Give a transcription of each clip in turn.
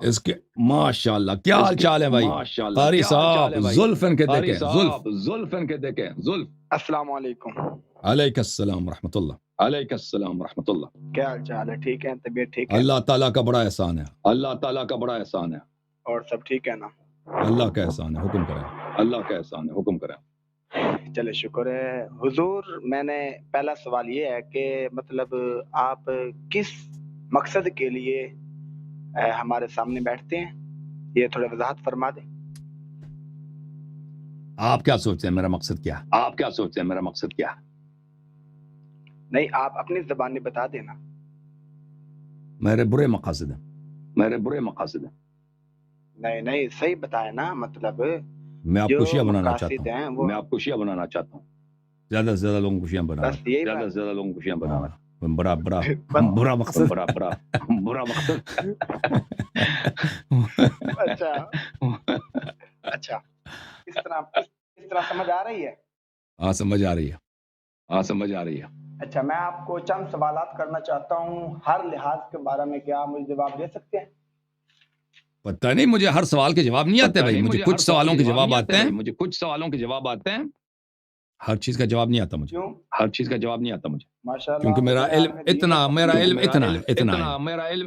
اس کے ماشاءاللہ کیا حال چال ہے بھائی؟ قاری صاحب زلفن کے دیکھیں زلفن کے دیکھیں زلف. السلام علیکم. علیکم السلام ورحمۃ اللہ. علیکم السلام ورحمۃ اللہ. کیا حال چال ہے؟ ٹھیک ہے؟ طبیعت ٹھیک ہے؟ اللہ تعالیٰ کا بڑا احسان ہے. اللہ تعالیٰ کا بڑا احسان ہے. اور سب ٹھیک ہے نا؟ اللہ کا احسان ہے، حکم کریں. اللہ کا احسان ہے، حکم کریں. چلے شکر ہے حضور. میں نے پہلا سوال یہ ہے کہ مطلب آپ کس مقصد کے لیے ہمارے سامنے بیٹھتے ہیں؟ یہ تھوڑا وضاحت فرما دیں. آپ کیا سوچتے ہیں میرا مقصد کیا؟ آپ کیا سوچتے ہیں میرا مقصد کیا؟ نہیں، آپ اپنی زبان میں بتا دینا. میرے برے مقاصد ہیں. میرے برے مقاصد ہیں. نہیں صحیح بتائے نا. مطلب میں آپ کو شیعہ بنانا چاہتا ہوں. میں آپ کو شیعہ بنانا چاہتا ہوں. زیادہ سے زیادہ لوگوں کو شیعہ بنانا. زیادہ سے زیادہ لوگوں کو شیعہ بنانا. برا مقصد. برا مقصد. اچھا اس طرح سمجھ آ رہی ہے؟ ہاں سمجھ آ رہی ہے. ہاں سمجھ آ رہی ہے. اچھا میں آپ کو چند سوالات کرنا چاہتا ہوں ہر لحاظ کے بارے میں. کیا مجھے جواب دے سکتے ہیں؟ پتہ نہیں، مجھے ہر سوال کے جواب نہیں آتے بھائی. مجھے کچھ سوالوں کے جواب آتے ہیں. مجھے کچھ سوالوں کے جواب آتے ہیں. ہر چیز کا جواب نہیں آتا مجھے. کیوں؟ ہر چیز کا جواب نہیں آتا مجھے. ماشاءاللہ. کیونکہ میرا علم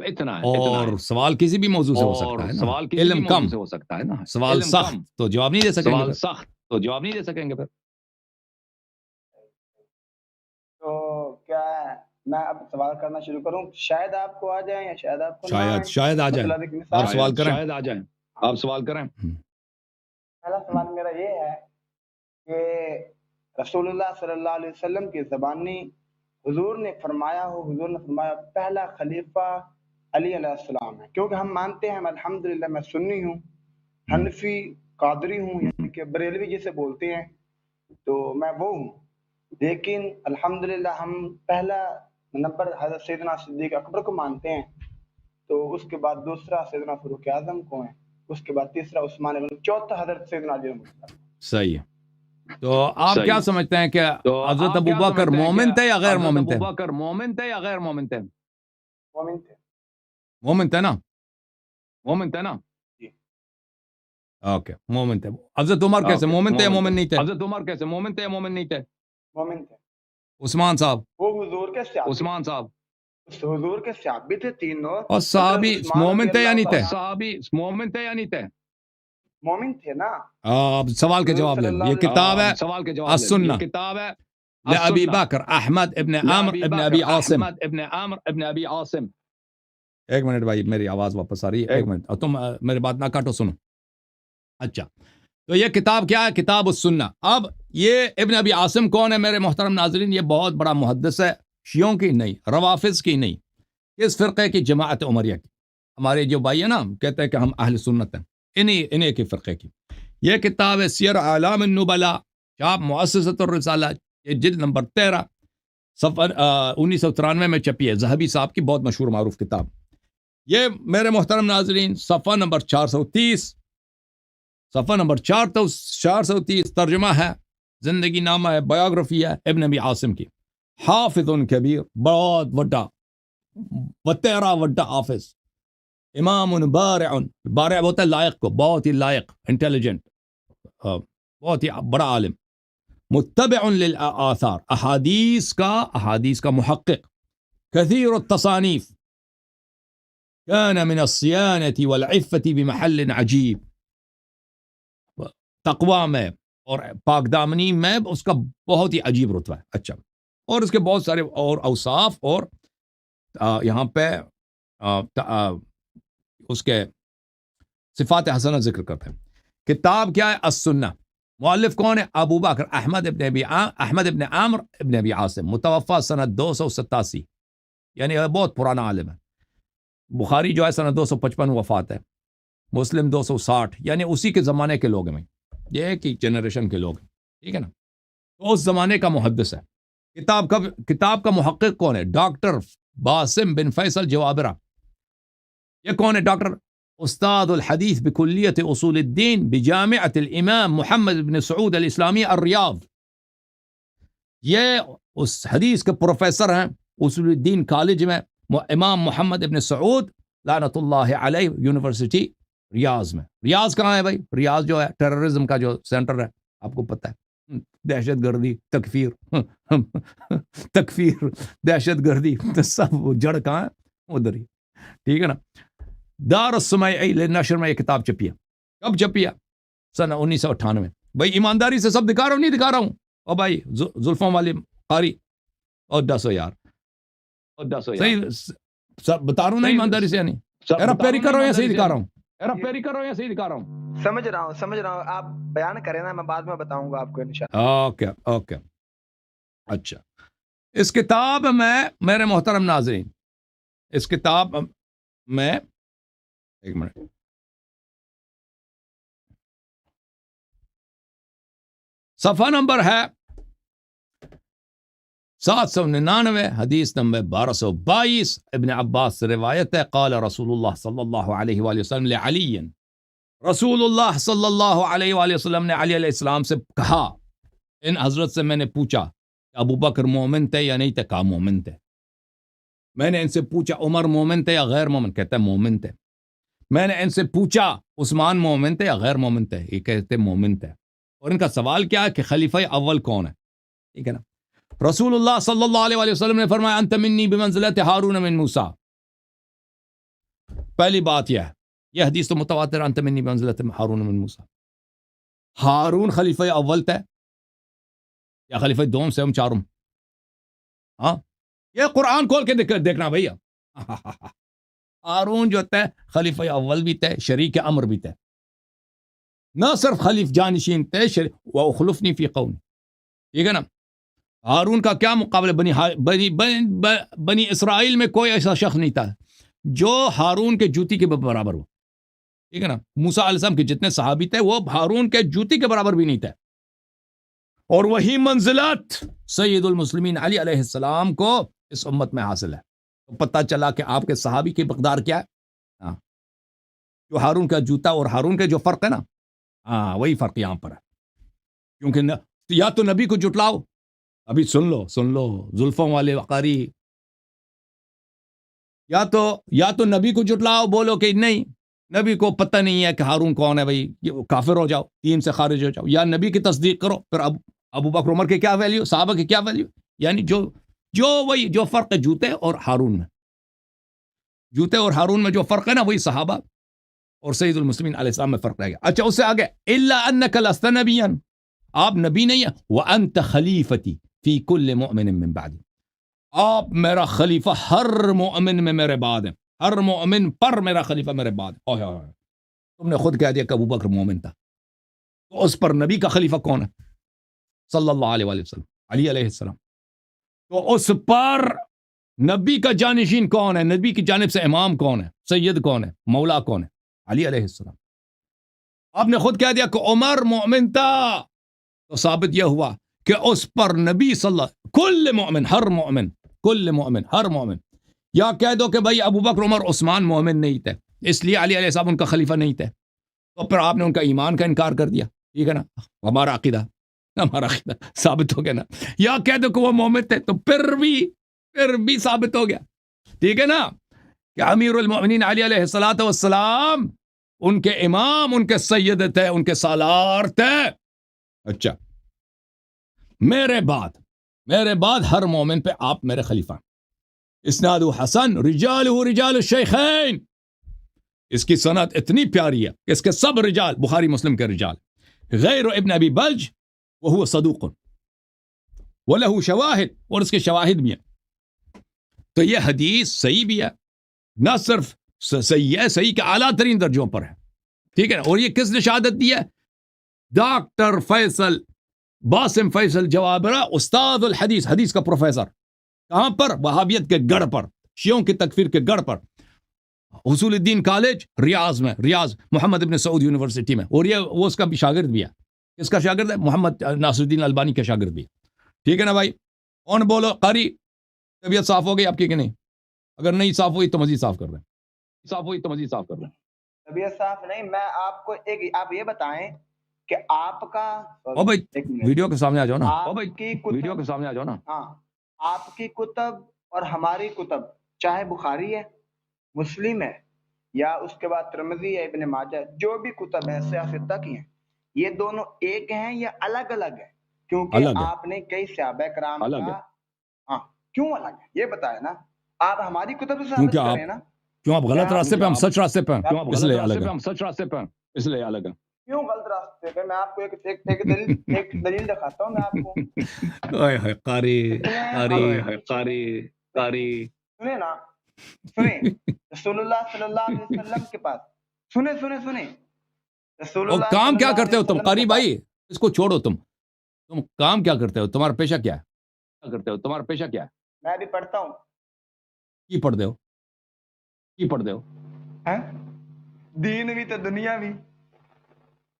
اتنا ہے. اور سوال کسی بھی موضوع سے ہو سکتا ہے نا. سوال علم کم سے ہو سکتا ہے نا. سوال سخت تو جواب نہیں دے سکیں گے. سوال سخت تو جواب نہیں دے سکیں گے. پھر تو کیا میں اب سوال کرنا شروع کروں؟ شاید آپ کو آ جائیں یا شاید آپ کو شاید آ جائیں. آپ سوال کریں. شاید آ جائیں. آپ سوال کریں. پہلا سوال میرا یہ ہے کہ رسول اللہ صلی اللہ علیہ وسلم کی زبانی حضور نے فرمایا پہلا خلیفہ علی علیہ السلام ہے. کیونکہ ہم مانتے ہیں الحمدللہ میں سنی ہوں، حنفی، قادری ہوں، یعنی کہ بریلوی جسے بولتے ہیں، تو میں وہ ہوں. لیکن الحمدللہ ہم پہلا نمبر حضرت سیدنا صدیق اکبر کو مانتے ہیں. تو اس کے بعد دوسرا سیدنا فاروق اعظم کو ہے. اس کے بعد تیسرا عثمان بن، چوتھا حضرت سیدنا علی. صحیح ہے. تو آپ کیا سمجھتے ہیں کہ حضرت ابوبکر مومن تھے یا غیر مومن تھے؟ ابوبکر مومن تھے یا غیر مومن تھے؟ مومن تھے نا. مومن تھے نا. اوکے مومن تھے. حضرت عمر کیسے مومن تھے یا مومن نہیں تھے؟ حضرت عمر کیسے مومن تھے یا مومن نہیں تھے؟ مومن تھے. عثمان صاحب؟ وہ حضور کے صحابی. عثمان صاحب حضور کے صحابی تھے تینوں. اور صحابی مومن تھے یا نہیں تھے؟ صحابی مومن تھے یا نہیں تھے؟ مومن تھے نا. اب سوال کے جواب لے لو. یہ کتاب ہے سوال کے جواب السنہ. یہ کتاب ہے لأبی بکر احمد ابن عامر ابن ابی عاصم. ابن عامر ابن ابی عاصم. ایک منٹ بھائی، میری آواز واپس آ رہی ہے. ایک منٹ، اور تم میری بات نہ کاٹو، سنو. اچھا تو یہ کتاب کیا ہے؟ کتاب السنہ. اب یہ ابن ابی عاصم کون ہے میرے محترم ناظرین؟ یہ بہت بڑا محدث ہے. شیعوں کی نہیں، روافظ کی نہیں، اس فرقے کی جماعت عمریہ کی. ہمارے جو بھائی ہیں نا کہتے ہیں کہ ہم اہل سنت ہیں، انہیں کے فرقے کی. یہ کتاب ہے سیر اعلام النبلاء، چاپ مؤسسۃ الرسالہ، یہ جلد نمبر 13، صفحہ 1993 میں چھپی ہے. ذہبی صاحب کی بہت مشہور معروف کتاب. یہ میرے محترم ناظرین صفحہ نمبر 430، صفحہ نمبر 430 ترجمہ ہے، زندگی نامہ ہے، بایوگرافی ہے ابن ابی عاصم کی. حافظ کبیر، بہت وڈا وطیرا وڈا حافظ. امام بارع ہوتا ہے لائق کو، بہت ہی لائق، انٹیلیجنٹ، بہت ہی بڑا عالم. متبع للآثار، احادیث کا محقق. کثیر التصانیف، كان من الصيانة والعفة بمحل عجیب. تقوی میں اور پاک دامنی میں اس کا بہت ہی عجیب رتبہ ہے. اچھا، اور اس کے بہت سارے اور اوصاف، اور یہاں پہ اس کے صفات حسنہ ذکر کرتے ہیں. کتاب کیا ہے؟ السنہ. مؤلف کون ہے؟ ابو بکر احمد ابن عامر ابن ابی عاصم، متوفی سنہ 287، یعنی بہت پرانا عالم ہے. بخاری جو ہے سنہ 255 وفات ہے، مسلم 260، یعنی اسی کے زمانے کے لوگ ہیں. یہ ایک ہی جنریشن کے لوگ ہیں، ٹھیک ہے نا. تو اس زمانے کا محدث ہے. کتاب کا محقق کون ہے؟ ڈاکٹر باسم بن فیصل جوابرہ. یہ کون ہے ڈاکٹر؟ استاد الحدیث بکلیت اصول الدین بجامعۃ الامام محمد بن سعود الاسلامی الریاض. یہ اس حدیث کے پروفیسر ہیں اصول الدین کالج میں، امام محمد بن سعود لعنت اللہ علیہ یونیورسٹی ریاض میں. ریاض کہاں ہے بھائی؟ ریاض جو ہے ٹیررزم کا جو سینٹر ہے، آپ کو پتہ ہے، دہشت گردی، تکفیر دہشت گردی سب جڑ کہاں ہے؟ ادھر ہی. ٹھیک ہے نا. دار السمعی للنشر میں یہ کتاب چھپی ہے. کب چھپی ہے؟ سن 1998. بھائی ایمانداری سے سب دکھا رہا ہوں، نہیں دکھا رہا ہوں؟ اور بھائی زلفوں والے قاری اور 10 یار صحیح سب بتا رہا ہوں نا ایمانداری سے، یعنی ایرا پیری کر رہا ہوں یا صحیح دکھا رہا ہوں؟ ایرا پیری کر رہا ہوں یا صحیح دکھا رہا ہوں؟ سمجھ رہا ہوں. آپ بیان کریں نا، میں بعد میں بتاؤں گا آپ کو انشاءاللہ. اوکے. اچھا، اس کتاب میں میرے محترم ناظرین، اس کتاب میں ایک منٹ، صفحہ نمبر ہے 799، حدیث نمبر 1222. ابن عباس سے روایت ہے، قال رسول اللہ صلی اللہ علیہ وآلہ وسلم لعلی، رسول اللہ صلی اللہ علیہ وآلہ وسلم نے علی علیہ السلام سے کہا، ان حضرت سے میں نے پوچھا کہ ابو بکر مومن تھے یا نہیں تھے؟ کہا مومن تھے. میں نے ان سے پوچھا عمر مومن تھے یا غیر مومن؟ کہتے ہیں مومن تھے. میں نے ان سے پوچھا عثمان مومن تھے یا غیر مومن تھے؟ یہ کہتے مومن تھے. اور ان کا سوال کیا ہے کہ خلیفہ اول کون ہے؟ ٹھیک ہے نا. رسول اللہ صلی اللہ علیہ وآلہ وسلم نے فرمایا انت منی بمنزلت ہارون من موسیٰ. پہلی بات یہ حدیث تو متواتر، انت منی بمنزلت ہارون من موسیٰ. ہارون خلیفہ اول تھے یا خلیفہ دوم سے ہم چارم؟ ہاں، یہ قرآن کھول کے دیکھنا بھیا. ہارون جو تھے خلیفہ اول بھی تھے، شریک امر بھی تھے، نہ صرف خلیف جانشین تھے، وَأُخْلُفْنِي فِي قَوْمِي. ٹھیک ہے نا. ہارون کا کیا مقابلہ؟ بنی اسرائیل میں کوئی ایسا شخص نہیں تھا جو ہارون کے جوتی کے برابر ہو. ٹھیک ہے نا. موسیٰ علیہ السلام کے جتنے صحابی تھے وہ ہارون کے جوتی کے برابر بھی نہیں تھے. اور وہی منزلت سید المسلمین علی علیہ السلام کو اس امت میں حاصل ہے. تو پتہ چلا کہ آپ کے صحابی کی مقدار کیا ہے. جو ہارون کا جوتا اور ہارون کے جو فرق ہے نا، وہی فرق یہاں پر ہے. کیونکہ یا تو نبی کو جٹلاؤ، ابھی سن لو زلفوں والے وقاری، یا تو نبی کو جٹلاؤ، بولو کہ نہیں نبی کو پتہ نہیں ہے کہ ہارون کون ہے، بھائی کافر ہو جاؤ، دین سے خارج ہو جاؤ. یا نبی کی تصدیق کرو، پھر ابو بکر عمر کے کیا ویلیو، صحابہ کی کیا ویلیو. یعنی جو فرق ہے جوتے اور ہارون میں جو فرق ہے نا، وہی صحابہ اور سید المسلمین علیہ السلام میں فرق رہ گیا. اچھا، اس سے آگے الا انک لست نبیا، آپ نبی نہیں ہیں. وانت خلیفتی فی کل مؤمن من بعدی، آپ میرا خلیفہ ہر مؤمن میں میرے بعد ہیں، ہر مؤمن پر میرا خلیفہ میرے بعد ہے. تم نے خود کہہ دیا کہ ابو بکر مومن تھا، تو اس پر نبی کا خلیفہ کون ہے؟ صلی اللہ علیہ وآلہ وسلم، علی علیہ السلام. تو اس پر نبی کا جانشین کون ہے؟ نبی کی جانب سے امام کون ہے؟ سید کون ہے؟ مولا کون ہے؟ علی علیہ السلام. آپ نے خود کہہ دیا کہ عمر مومن تھا، تو ثابت یہ ہوا کہ اس پر نبی صلی اللہ کل مومن، ہر مومن. یا کہہ دو کہ بھائی ابو بکر عمر عثمان مومن نہیں تھے، اس لیے علی علیہ السلام ان کا خلیفہ نہیں تھے، تو پھر آپ نے ان کا ایمان کا انکار کر دیا. ٹھیک ہے نا. ہمارا عقیدہ ثابت ہو گیا نا. یا کہہ دو کہ وہ مومن تھے، تو پھر بھی ثابت ہو گیا. ٹھیک ہے نا، کہ امیر المؤمنین علی علیہ الصلوۃ والسلام ان کے امام، ان کے سید تھے، ان کے سالار تھے. اچھا، میرے بعد ہر مومن پہ آپ میرے خلیفہ. اسناد حسن، رجالہ رجال الشیخین، اس کی سند اتنی پیاری ہے کہ اس کے سب رجال بخاری مسلم کے رجال، غیر ابن ابی بلج وہو صدوق وله شواہد، اور اس کے شواہد بھی ہیں. تو یہ حدیث صحیح بھی ہے، نہ صرف صحیح ہے، صحیح کے اعلیٰ ترین درجوں پر ہے. ٹھیک ہے نا. اور یہ کس نے شہادت دی ہے؟ ڈاکٹر فیصل باسم فیصل جوابرہ، استاد الحدیث، حدیث کا پروفیسر. کہاں پر؟ وہابیت کے گڑھ پر، شیعوں کی تکفیر کے گڑھ پر، حصول الدین کالج ریاض میں، ریاض محمد ابن سعود یونیورسٹی میں. اور یہ وہ اس کا بھی شاگرد بھی ہے. کس کا شاگرد ہے؟ محمد ناصر الدین البانی کا شاگرد بھی ہے. ٹھیک ہے نا بھائی. کون بولو قاری، طبیعت صاف ہو گئی آپ کی کہ نہیں؟ اگر نہیں صاف ہوئی تو مزید صاف کر دیں. طبیعت صاف نہیں. میں آپ کو آپ یہ بتائیں کہ آپ کا بھائی ویڈیو کے سامنے آ جاؤ نا. ویڈیو کے سامنے آ جاؤ نا. ہاں، آپ کی کتب اور ہماری کتب، چاہے بخاری ہے، مسلم ہے، یا اس کے بعد ترمذی یا ابن ماجہ، جو بھی کتب ہیں سیاستہ کی ہیں، یہ دونوں ایک ہیں یا الگ الگ ہیں؟ کیونکہ الگ ہے، آپ نے کئی صحابہ کرام الگ کا ہے، ہاں کیوں الگ ہے یہ بتائیں نا، آپ ہماری کتب سے کیونکہ ثابت آپ کریں نا. کیوں آپ میں غلط راستے پہ، ہم سچ راستے پہ ہیں، کیوں آپ اس لیے الگ ہے، ہم سچ راستے پہ ہیں، اس لیے الگ ہے. کیوں غلط راستے پہ؟ میں آپ کو ایک دلیل دکھاتا ہوں میں آپ کو. اوئے ہوئے قاری سنیں نا، سنیں رسول اللہ صلی اللہ علیہ وسلم کے پاس، سنیں رسول اور اللہ کام صلی کیا اللہ کرتے علیہ ہو تم وسلم قاری کے پاس. بھائی؟ اس کو چھوڑو، تم کام کیا کرتے ہو؟ تمہارا پیشہ کیا ہے؟ کیا کرتے ہو؟ تمہارا پیشہ کیا ہے؟ میں بھی پڑھتا ہوں. کی پڑھتے ہو؟ کی پڑھتے ہو؟ ہیں؟ دین بھی تو دنیا بھی.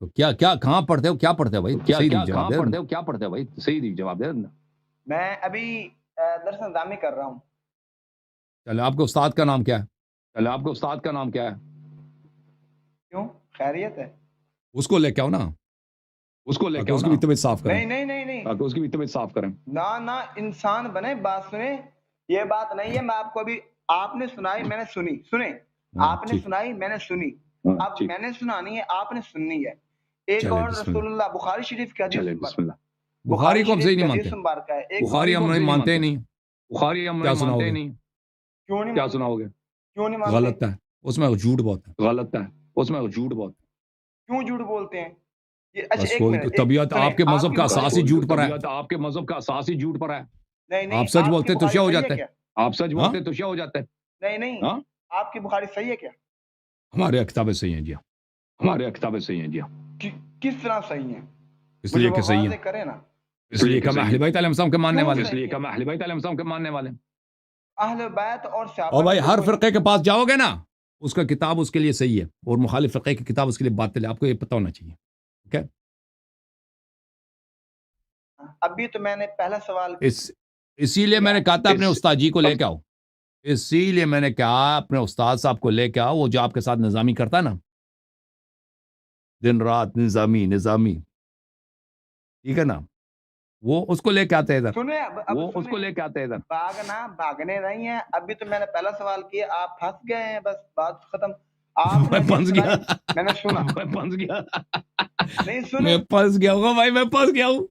تو کیا کہاں پڑھتے ہو؟ کیا پڑھتے ہو بھائی؟ کیا صحیح کیا جواب کہاں دے. پڑھتے ہو؟ کیا پڑھتے ہو بھائی؟ صحیح جواب دے. میں ابھی درس نظامی کر رہا ہوں. چلو، آپ کے استاد کا نام کیا ہے؟ چلو، آپ کے استاد کا نام کیا ہے؟ کیوں خیریت ہے؟ اس کو لے کے آؤ نا، اس کو لے کے آؤ، اس کی بھی طبیعت صاف کریں. نہیں تاکہ اس کی بھی طبیعت صاف کریں. نہ انسان بنے. بات سنیں، یہ بات نہیں ہے. میں آپ کو ابھی، آپ نے سنائی میں نے سنی، سنیں آپ نے سنائی میں نے سنی، اب میں نے سنانی ہے آپ نے سننی ہے. ایک اور رسول اللہ بخاری شریف کی حدیث، بسم اللہ. بخاری کو ہم صحیح نہیں مانتے، مبارکہ ہے. ایک بخاری ہم نہیں مانتے ہی نہیں. بخاری ہم کیا نہیں سناؤ مانتے گے؟ نہیں. کیوں نہیں کیا مانتے؟ سناؤ گے؟ کیوں نہیں مانتے؟ غلط ہے، اس میں جھوٹ بہت ہے. غلط ہے، اس میں جھوٹ بہت ہے. کیوں جھوٹ بولتے ہیں یہ؟ اچھا بس ایک کوئی منٹ، طبیعت آپ کے مذہب کا اساسی جھوٹ پر ہے. طبیعت آپ کے مذہب کا اساسی جھوٹ پر ہے. نہیں آپ سچ بولتے تو شیا ہو جاتے. آپ سچ بولتے تو شیا ہو جاتے. نہیں ہاں؟ آپ کی بخاری صحیح ہے کیا؟ ہمارے کتابیں صحیح ہیں جی. ہمارے کتابیں صحیح ہیں جی. کس طرح صحیح ہیں؟ اس لیے کہ صحیح ہے، کریں نا. اس لیے کہ ہم اہل بیت علیہ السلام کے ماننے والے اس ہیں. لیے کہ ہم اہل بیت علیہ السلام کے ماننے والے ہیں. اہل بیت اور صحابہ اور بھائی میں ہر کوئی- فرقے کے پاس جاؤ گے نا، اس کا کتاب اس کے لیے صحیح ہے، اور مخالف فرقے کی کتاب اس کے لیے باطل ہے. آپ کو یہ پتہ ہونا چاہیے. ٹھیک ہے؟ ابھی تو میں نے پہلا سوال اسی لیے میں نے کہا تھا اپنے استاد جی کو لے کے آؤ. اسی لیے میں نے کہا اپنے استاد صاحب کو لے کے آؤ، وہ جو آپ کے ساتھ نظامی کرتا ہے نا، دن رات نظامی، ٹھیک ہے نا، وہ اس کو لے کے آتے ہیں ادھر. سنیں وہ اس کو لے کے آتے ہیں ادھر. بھاگنے نہیں ہیں. ابھی تو میں نے پہلا سوال کیا، آپ پھنس گئے ہیں، بس بات ختم. آپ میں نے پھنس حدیث گیا. سنائی، میں نے سنا. میں پھنس گیا. نہیں میں سنیں، پھنس گیا ہوں بھائی، میں پھنس گیا ہوں.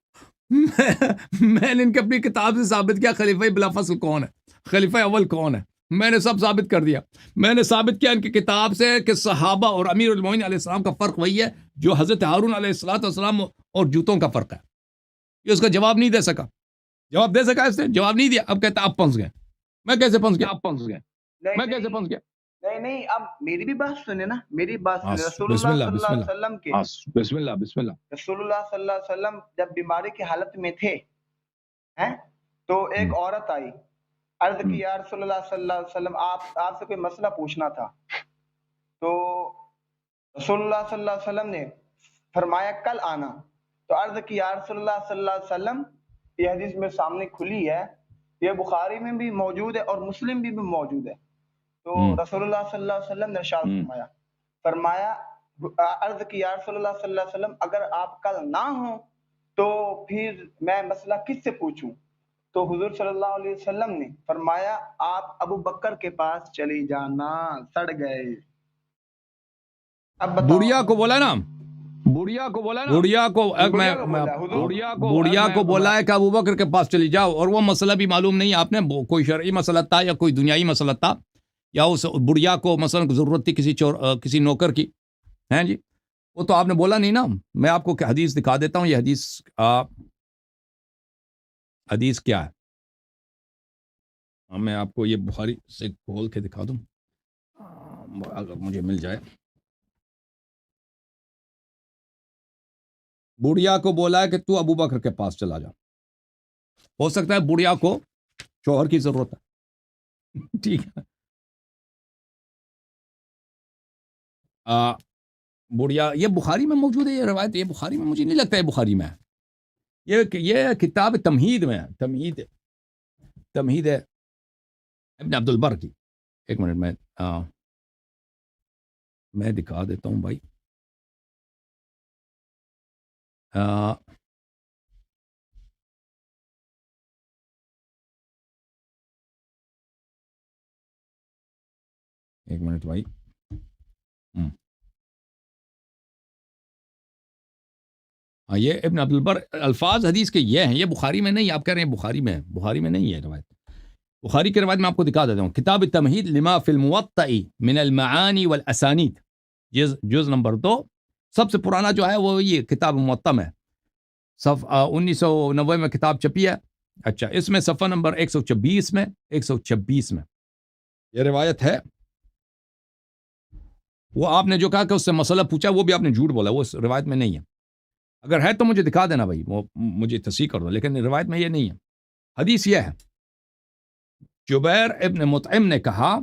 میں نے ان کی اپنی کتاب سے ثابت کیا خلیفہ بلا فصل کون ہے، خلیفہ اول کون ہے. میں نے سب ثابت کر دیا. میں نے ثابت کیا ان کی کتاب سے کہ صحابہ اور امیر المومنین علیہ السلام کا فرق وہی ہے جو حضرت ہارون علیہ السلام اور جوتوں کا فرق ہے. یہ اس کا جواب نہیں دے سکا. جواب دے سکا اس نے؟ جواب نہیں دیا. اب کہتا آپ پھنس گئے. میں کیسے پھنس گیا؟ آپ پھنس گئے. نہیں میں کیسے پھنس گیا؟ نہیں اب میری بھی بات سنیں نا، میری بات سنیں. رسول بسم اللہ اللہ، صلی اللہ بسم علیہ وسلم کے، بسم اللہ، بسم اللہ. رسول اللہ صلی اللہ علیہ وسلم جب بیماری کی حالت میں تھے ہیں، تو ایک عورت آئی، عرض کی یا رسول اللہ صلی اللہ علیہ وسلم آپ سے کوئی مسئلہ پوچھنا تھا. تو رسول اللہ صلی اللہ علیہ وسلم نے فرمایا کل آنا. تو عرض کی یا رسول اللہ صلی اللہ علیہ وسلم، یہ حدیث میرے سامنے کھلی ہے، یہ بخاری میں بھی موجود ہے اور مسلم بھی موجود ہے. تو رسول اللہ صلی اللہ علیہ وسلم نے ارشاد فرمایا عرض کی یا رسول اللہ صلی اللہ علیہ وسلم، اگر آپ کل نہ ہوں تو پھر میں مسئلہ کس سے پوچھوں؟ تو حضور صلی اللہ علیہ وسلم نے فرمایا آپ ابو بکر کے پاس چلی جانا، سڑ گئے. اب بتاؤ. بڑھیا کو بولا نا، بڑھیا کو بولا نا. بوڑھیا کو بولا ہے کہ ابو بکر کے پاس چلی جاؤ، اور وہ مسئلہ بھی معلوم نہیں آپ نے کوئی شرعی مسئلہ تھا یا کوئی دنیائی مسئلہ تھا، یا اس بڑھیا کو مثلا ضرورت تھی کسی نوکر کی، ہیں جی، وہ تو آپ نے بولا نہیں نا. میں آپ کو حدیث دکھا دیتا ہوں. یہ حدیث کیا ہے، میں آپ کو یہ بخاری سے کھول کے دکھا دوں اگر مجھے مل جائے. بڑھیا کو بولا ہے کہ تو ابو بکر کے پاس چلا جا. ہو سکتا ہے بڑھیا کو شوہر کی ضرورت ہے، ٹھیک ہے. بڑھیا، یہ بخاری میں موجود ہے یہ روایت. یہ بخاری میں مجھے نہیں لگتا ہے بخاری میں ہے. یہ کتاب تمہید میں ہے. تمہید ہے ابن عبد البر کی. ایک منٹ میں دکھا دیتا ہوں بھائی. ایک منٹ بھائی. یہ ابن عبد البر الفاظ حدیث کے یہ ہیں، یہ بخاری میں نہیں، آپ کہہ رہے ہیں بخاری میں ہے، بخاری میں نہیں ہے روایت. بخاری کی روایت میں آپ کو دکھا دیتا ہوں. کتاب التمہید لما فی الموطأ من المعانی والاسانید، جز نمبر 2، سب سے پرانا جو ہے وہ یہ کتاب موطا میں، صفحہ 1990 میں کتاب چھپی ہے. اچھا، اس میں صفحہ نمبر 126 میں یہ روایت ہے. وہ آپ نے جو کہا کہ اس سے مسئلہ پوچھا، وہ بھی آپ نے جھوٹ بولا، وہ اس روایت میں نہیں ہے. اگر ہے تو مجھے دکھا دینا بھائی، وہ مجھے تصحیح کر دو، لیکن روایت میں یہ نہیں ہے. حدیث یہ ہے، جبیر ابن مطعم نے کہا،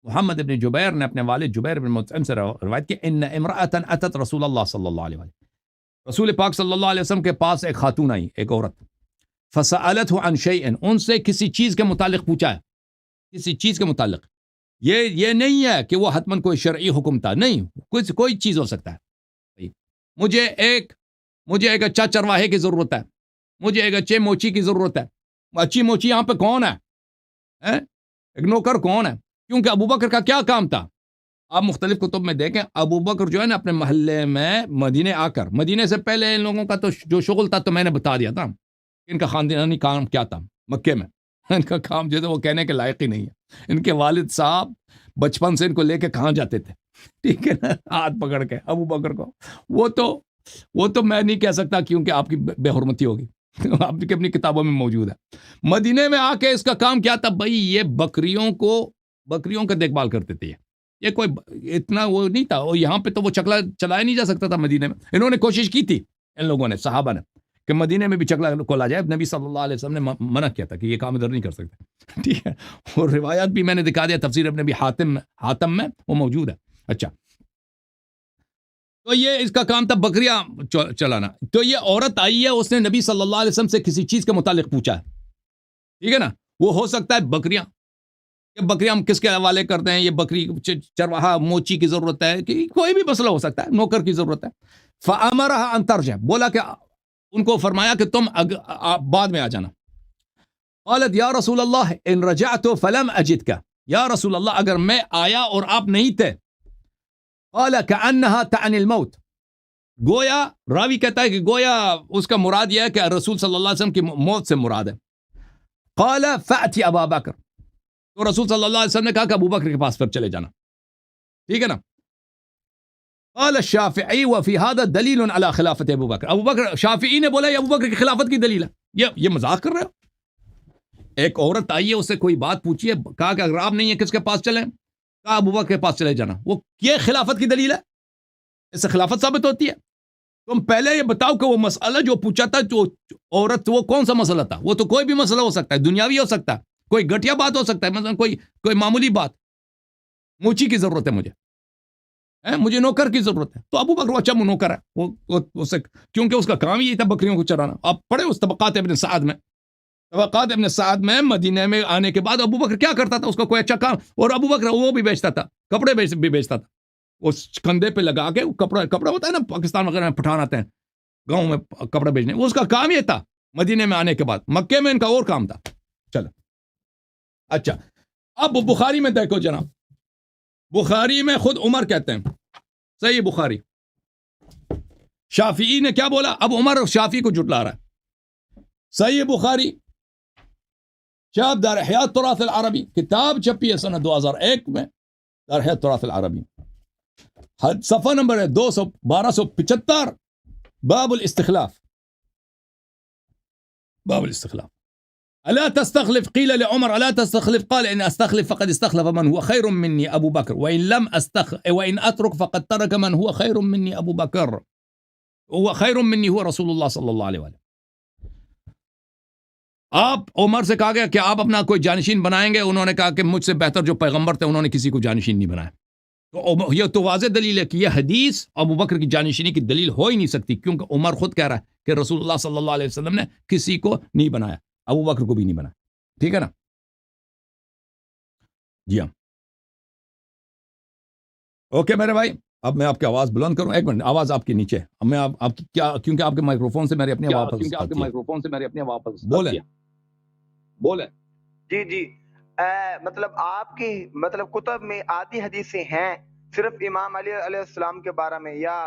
محمد ابن جبیر نے اپنے والد جبیر ابن مطعم سے روایت کی، ان امرأۃ اتت رسول اللہ صلی اللہ علیہ وسلم، رسول پاک صلی اللہ علیہ وسلم کے پاس ایک خاتون آئی، ایک عورت. فسألته عن شیء، ان سے کسی چیز کے متعلق پوچھا ہے، کسی چیز کے متعلق. یہ نہیں ہے کہ وہ حتماً کوئی شرعی حکم تھا، نہیں، کوئی چیز ہو سکتا ہے. مجھے ایک اچھا چرواہے کی ضرورت ہے، مجھے ایک اچھے موچی کی ضرورت ہے. اچھی موچی یہاں پہ کون ہے؟ ایک نوکر کون ہے؟ کیونکہ ابو بکر کا کیا کام تھا؟ آپ مختلف کتب میں دیکھیں، ابو بکر جو ہے نا اپنے محلے میں مدینے آ کر، مدینے سے پہلے ان لوگوں کا تو جو شغل تھا تو میں نے بتا دیا تھا ان کا خاندانی کام کیا تھا. مکے میں ان کا کام جو ہے وہ کہنے کے لائق ہی نہیں ہے. ان کے والد صاحب بچپن سے ان کو لے کے کہاں جاتے تھے، ٹھیک ہے نا، ہاتھ پکڑ کے ابو بکر کو. وہ تو میں نہیں کہہ سکتا کیونکہ آپ کی بے حرمتی ہوگی، آپ کی اپنی کتابوں میں موجود ہے. مدینے میں آ کے اس کا کام کیا تھا بھائی؟ یہ بکریوں کا دیکھ بھال کرتے تھے. یہ کوئی اتنا وہ نہیں تھا. اور یہاں پہ تو وہ چکلا چلایا نہیں جا سکتا تھا مدینے میں. انہوں نے کوشش کی تھی، ان لوگوں نے، صحابہ نے، کہ مدینے میں بھی چکلا کھولا جائے. نبی صلی اللہ علیہ وسلم نے منع کیا تھا کہ یہ کام ادھر نہیں کر سکتے، ٹھیک ہے. اور روایات بھی میں نے دکھا دیا، تفسیر ابن ابی حاتم میں وہ موجود ہے. اچھا، تو یہ اس کا کام تھا بکریاں چلانا. تو یہ عورت آئی ہے، اس نے نبی صلی اللہ علیہ وسلم سے کسی چیز کے متعلق پوچھا ہے، ٹھیک ہے نا. وہ ہو سکتا ہے بکریاں، یہ بکریاں ہم کس کے حوالے کرتے ہیں، یہ بکری چرواہا موچی کی ضرورت ہے، کہ کوئی بھی مسئلہ ہو سکتا ہے، نوکر کی ضرورت ہے. فَأَمَرَهَا أَن تَرْجِعَ، بولا کہ ان کو فرمایا کہ تم بعد میں آ جانا. قالت یا رسول اللہ ان رجعت فلم اجدک، یا رسول اللہ اگر میں آیا اور آپ نہیں تھے. قال كأنها تعني الموت، گویا راوی کہتا ہے کہ گویا اس کا مراد یہ ہے کہ رسول صلی اللہ علیہ وسلم کی موت سے مراد ہے. قال فأتي ابا بکر، تو رسول صلی اللہ علیہ وسلم نے کہا کہ ابو بکر کے پاس پھر چلے جانا، ٹھیک ہے نا. قال الشافعی وفي هذا دلیل على خلافت ابو بکر، ابو بکر، شافعی نے بولا یہ ابو بکر کی خلافت کی دلیل ہے. یہ مذاق کر رہے ہو؟ ایک عورت آئی ہے، اس سے کوئی بات پوچھی ہے، کہا کہ اگر آپ نہیں ہیں کس کے پاس چلیں؟ کہا ابو بکر کے پاس چلے جانا. وہ یہ خلافت کی دلیل ہے؟ اس سے خلافت ثابت ہوتی ہے؟ تم پہلے یہ بتاؤ کہ وہ مسئلہ جو پوچھا تھا جو عورت، وہ کون سا مسئلہ تھا؟ وہ تو کوئی بھی مسئلہ ہو سکتا ہے، دنیاوی ہو سکتا ہے، کوئی گھٹیا بات ہو سکتا ہے، مثلا کوئی معمولی بات. موچی کی ضرورت ہے مجھے نوکر کی ضرورت ہے. تو ابو بکر اچھا نوکر ہے، وہ کیونکہ اس کا کام ہی تھا بکریوں کو چرانا. آپ پڑھے اس طبقات ابن سعد میں مدینے میں آنے کے بعد ابو بکر کیا کرتا تھا؟ اس کا کوئی اچھا کام، اور ابو بکر وہ بھی بیچتا تھا، کپڑے بھی بیچتا تھا. اس کندھے پہ لگا کے کپڑا ہوتا ہے نا، پاکستان وغیرہ میں پٹھان آتے ہیں گاؤں میں کپڑے بیچنے، وہ اس کا کام یہ تھا. مدینے میں آنے کے بعد مکے میں ان کا اور کام تھا. چلو اچھا، اب بخاری میں دیکھو جناب، بخاری میں خود عمر کہتے ہیں، صحیح بخاری، شافعی نے کیا بولا؟ اب عمر شافعی کو جھٹلا رہا ہے. صحیح بخاری، شاب دار حیات تراث العربی، کتاب چھپی ہے سنہ 2001 میں، دار حیات تراث العربی، صفحہ نمبر ہے 1275، باب الاستخلاف. باب الاستخلاف، الا تستخلف قيل لعمر الا تستخلف قال ان استخلف فقد استخلف من هو خير مني ابو بكر وان اترك فقد ترك من هو خير مني ابو بكر هو خير مني هو رسول الله صلی اللہ علیہ وسلم. آپ عمر سے کہا گیا کہ آپ اپنا کوئی جانشین بنائیں گے؟ انہوں نے کہا کہ مجھ سے بہتر جو پیغمبر تھے انہوں نے کسی کو جانشین نہیں بنایا. تو یہ تو واضح دلیل ہے کہ یہ حدیث ابو بکر کی جانشینی کی دلیل ہو ہی نہیں سکتی، کیونکہ عمر خود کہہ رہا ہے کہ رسول اللہ صلی اللہ علیہ وسلم نے کسی کو نہیں بنایا، ابو بکر کو بھی نہیں بنایا، ٹھیک ہے نا. جی ہاں، اوکے میرے بھائی. اب میں آپ کی آواز بلند کروں، ایک منٹ، آواز آپ کے نیچے. اب میں آپ کی کیا، کیونکہ آپ کے مائکروفون سے میری اپنی آواز بولیں. جی مطلب آپ کی مطلب کتب میں آدھی حدیثیں ہیں صرف امام علی علیہ السلام کے بارے میں، یا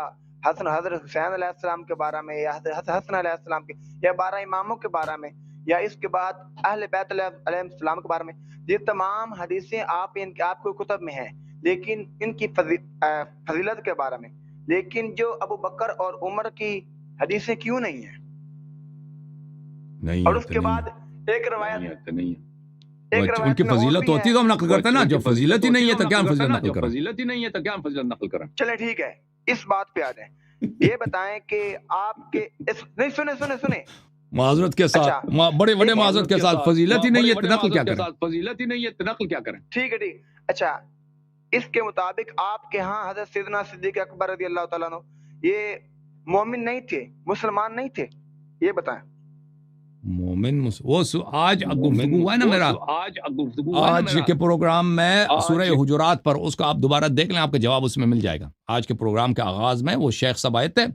حضرت حسین علیہ السلام کے بارے میں، یا حضرت حسن علیہ السلام کے، یا 12 اماموں کے بارے میں، یا اس کے بعد اہل بیت علیہ السلام کے بارے میں، یہ تمام حدیثیں آپ کو کتب میں ہیں، لیکن ان کی فضیلت کے بارے میں، لیکن جو ابو بکر اور عمر کی حدیثیں کیوں نہیں ہیں؟ نہیں اور اس کے بعد ایک روایت ان کی فضیلت ہوتی تو ہم نقل کرتے نا، جو فضیلت ہی نہیں ہے تو کیا ہم فضیلت نقل کریں؟ فضیلت ہی نہیں ہے تو کیا ہم فضیلت نقل کریں؟ چلے ٹھیک ہے، اس بات پہ آ جائیں، یہ بتائیں کہ آپ کے نہیں، سنیں معذرت کے ساتھ، بڑے بڑے معذرت کے ساتھ، فضیلت ہی نہیں ہے تو نقل کیا کریں؟ فضیلت ہی نہیں ہے تو نقل کیا کریں؟ ٹھیک ہے، اچھا، اس کے مطابق آپ کے ہاں حضرت سیدنا صدیق اکبر رضی اللہ تعالیٰ عنہ یہ مومن نہیں تھے، مسلمان نہیں تھے، یہ بتائیں۔ مومن وہ آج گفتگو ہوا ہے نا میرا، آج کے پروگرام میں سورہ حجرات پر، اس کو آپ دوبارہ دیکھ لیں، آپ کا جواب اس میں مل جائے گا۔ آج کے پروگرام کے آغاز میں وہ شیخ صاحب آئے تھے،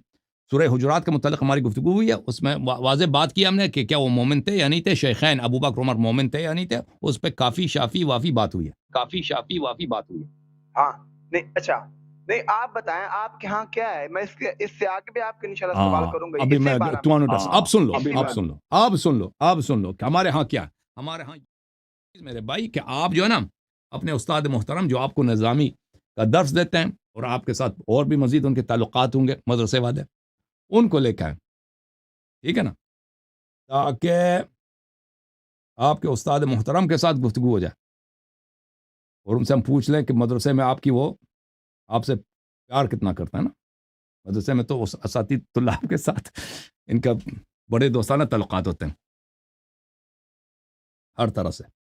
سورہ حجرات کے متعلق ہماری گفتگو ہوئی ہے، اس میں واضح بات کی ہم نے کہ کیا وہ مومن تھے یا نہیں تھے، شیخین ابو بکر عمر مومن تھے یا نہیں تھے، اس پہ کافی شافی وافی بات ہوئی ہے، ہاں نہیں، اچھا نہیں، آپ بتائیں آپ کے ہاں کیا ہے، میں اس سے آگے بھی آپ کے انشاءاللہ سوال کروں گا۔ ابھی میں اب سن لو کہ ہمارے ہاں کیا ہے۔ ہمارے ہاں میرے بھائی کہ آپ جو ہے نا اپنے استاد محترم جو آپ کو نظامی کا درس دیتے ہیں، اور آپ کے ساتھ اور بھی مزید ان کے تعلقات ہوں گے مدرسے والے، ان کو لے کے آئیں، ٹھیک ہے نا، تاکہ آپ کے استاد محترم کے ساتھ گفتگو ہو جائے، اور ان سے ہم پوچھ لیں کہ مدرسے میں آپ کی وہ آپ سے پیار کتنا کرتا ہے نا۔ مدرسے میں تو اساتذہ طلاب کے ساتھ ان کا بڑے دوستانہ تعلقات ہوتے ہیں ہر طرح سے۔